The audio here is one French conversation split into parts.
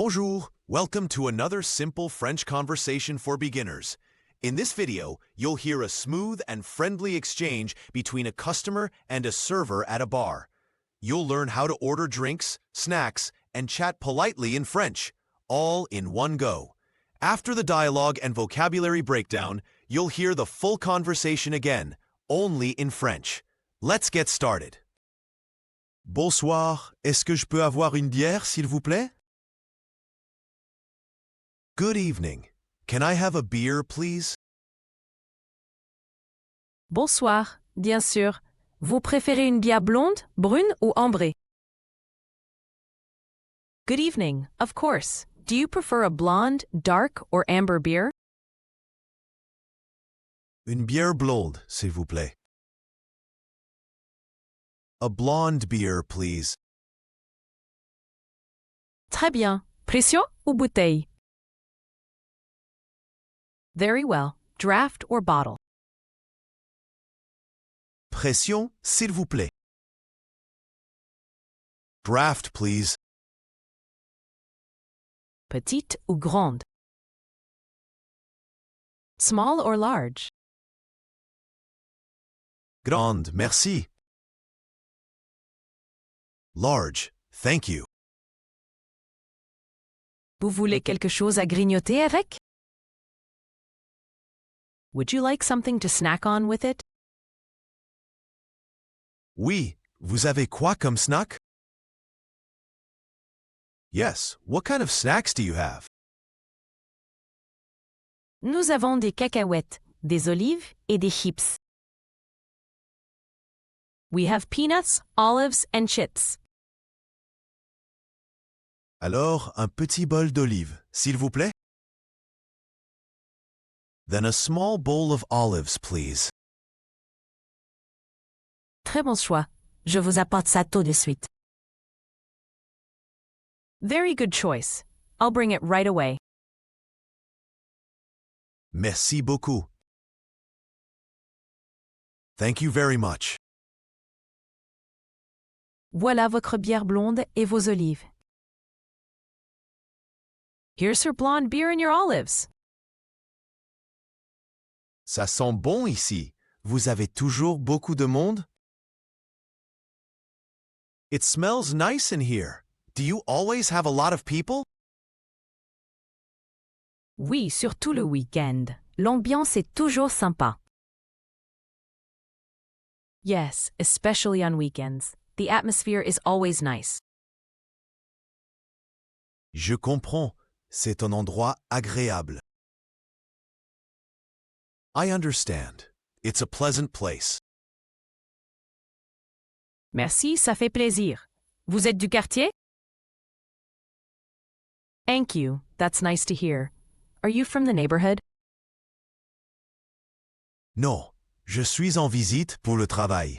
Bonjour, welcome to another simple French conversation for beginners. In this video, you'll hear a smooth and friendly exchange between a customer and a server at a bar. You'll learn how to order drinks, snacks, and chat politely in French, all in one go. After the dialogue and vocabulary breakdown, you'll hear the full conversation again, only in French. Let's get started. Bonsoir, est-ce que je peux avoir une bière, s'il vous plaît? Good evening. Can I have a beer, please? Bonsoir, bien sûr. Vous préférez une bière blonde, brune ou ambrée? Good evening, of course. Do you prefer a blonde, dark, or amber beer? Une bière blonde, s'il vous plaît. A blonde beer, please. Très bien. Pression ou bouteille? Very well. Draft or bottle? Pression, s'il vous plaît. Draft, please. Petite ou grande? Small or large? Grande, merci. Large, thank you. Vous voulez quelque chose à grignoter avec? Would you like something to snack on with it? Oui, vous avez quoi comme snack? Yes, what kind of snacks do you have? Nous avons des cacahuètes, des olives et des chips. We have peanuts, olives, and chips. Alors, un petit bol d'olives, s'il vous plaît? Then a small bowl of olives, please. Très bon choix. Je vous apporte ça tout de suite. Very good choice. I'll bring it right away. Merci beaucoup. Thank you very much. Voilà votre bière blonde et vos olives. Here's your blonde beer and your olives. Ça sent bon ici. Vous avez toujours beaucoup de monde? It smells nice in here. Do you always have a lot of people? Oui, surtout le week-end. L'ambiance est toujours sympa. Yes, especially on weekends. The atmosphere is always nice. Je comprends. C'est un endroit agréable. I understand. It's a pleasant place. Merci, ça fait plaisir. Vous êtes du quartier? Thank you. That's nice to hear. Are you from the neighborhood? Non, je suis en visite pour le travail.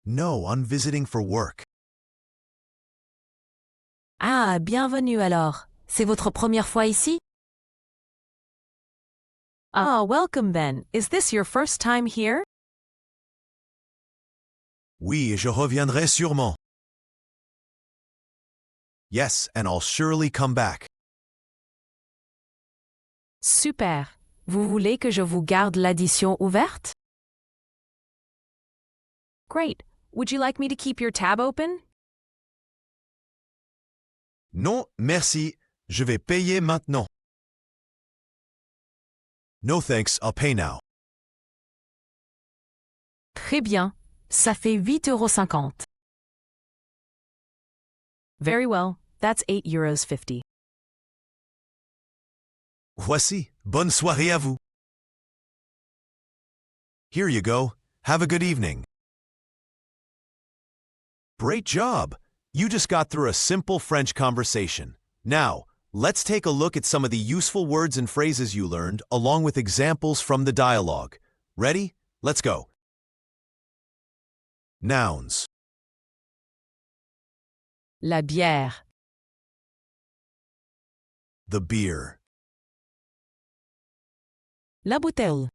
No, I'm visiting for work. Ah, bienvenue alors. C'est votre première fois ici? Ah, welcome then. Is this your first time here? Oui, et je reviendrai sûrement. Yes, and I'll surely come back. Super. Vous voulez que je vous garde l'addition ouverte? Great. Would you like me to keep your tab open? Non, merci. Je vais payer maintenant. No thanks, I'll pay now. Très bien. Ça fait 8,50 €. Very well. That's 8,50 €. Voici. Bonne soirée à vous. Here you go. Have a good evening. Great job. You just got through a simple French conversation. Now, let's take a look at some of the useful words and phrases you learned, along with examples from the dialogue. Ready? Let's go. Nouns. La bière. The beer. La bouteille.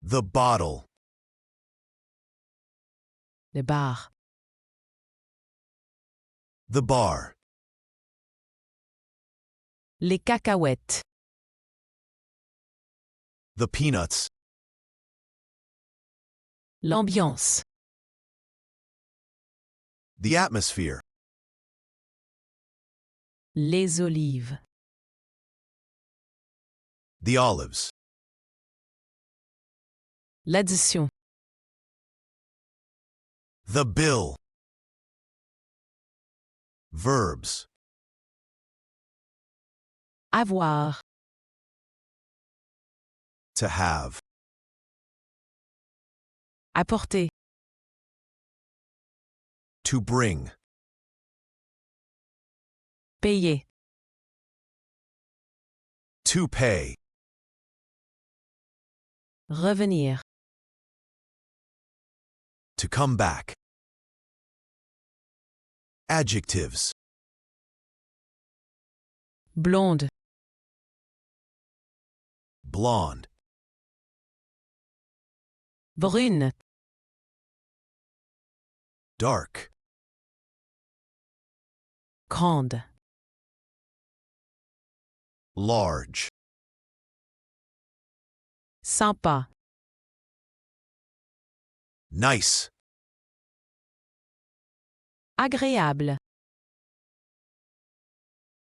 The bottle. Le bar. The bar. Les cacahuètes. The peanuts. L'ambiance. The atmosphere. Les olives. The olives. L'addition. The bill. Verbs. Avoir. To have. Apporter. To bring. Payer. To pay. Revenir. To come back. Adjectives. Blonde. Blonde. Brune. Dark. Grande. Large. Sympa. Nice. Agréable.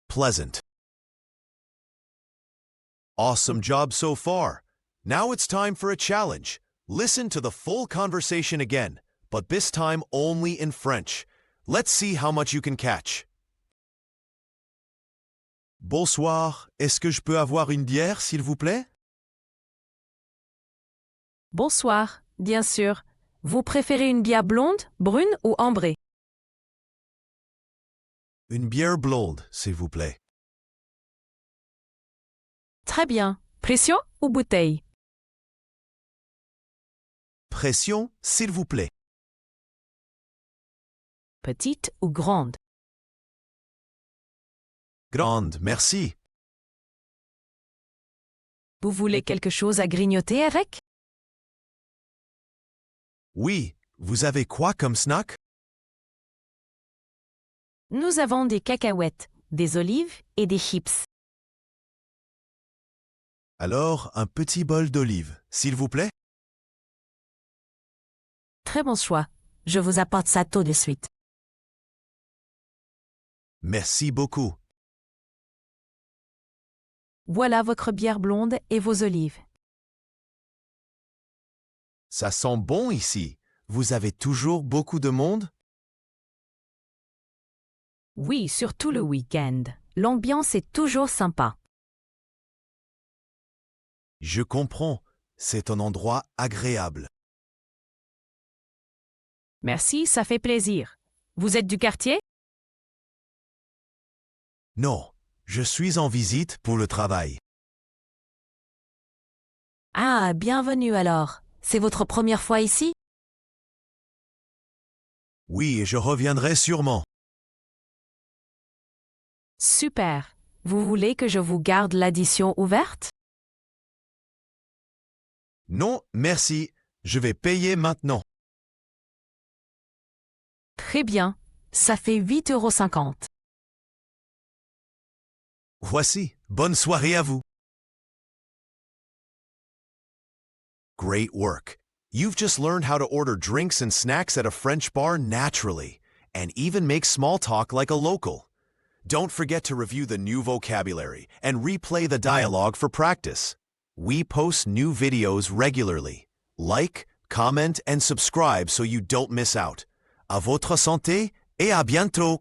Pleasant. Awesome job so far. Now it's time for a challenge. Listen to the full conversation again, but this time only in French. Let's see how much you can catch. Bonsoir, est-ce que je peux avoir une bière, s'il vous plaît? Bonsoir, bien sûr. Vous préférez une bière blonde, brune ou ambrée? Une bière blonde, s'il vous plaît. Très bien. Pression ou bouteille? Pression, s'il vous plaît. Petite ou grande? Grande, merci. Vous voulez quelque chose à grignoter avec? Oui, vous avez quoi comme snack? Nous avons des cacahuètes, des olives et des chips. Alors, un petit bol d'olive, s'il vous plaît? Très bon choix. Je vous apporte ça tout de suite. Merci beaucoup. Voilà votre bière blonde et vos olives. Ça sent bon ici. Vous avez toujours beaucoup de monde? Oui, surtout le week-end. L'ambiance est toujours sympa. Je comprends. C'est un endroit agréable. Merci, ça fait plaisir. Vous êtes du quartier? Non, je suis en visite pour le travail. Ah, bienvenue alors. C'est votre première fois ici? Oui, et je reviendrai sûrement. Super. Vous voulez que je vous garde l'addition ouverte? Non, merci. Je vais payer maintenant. Très bien. Ça fait 8,50 €. Voici. Bonne soirée à vous. Great work. You've just learned how to order drinks and snacks at a French bar naturally, and even make small talk like a local. Don't forget to review the new vocabulary and replay the dialogue for practice. We post new videos regularly. Like, comment, and subscribe so you don't miss out. À votre santé et à bientôt!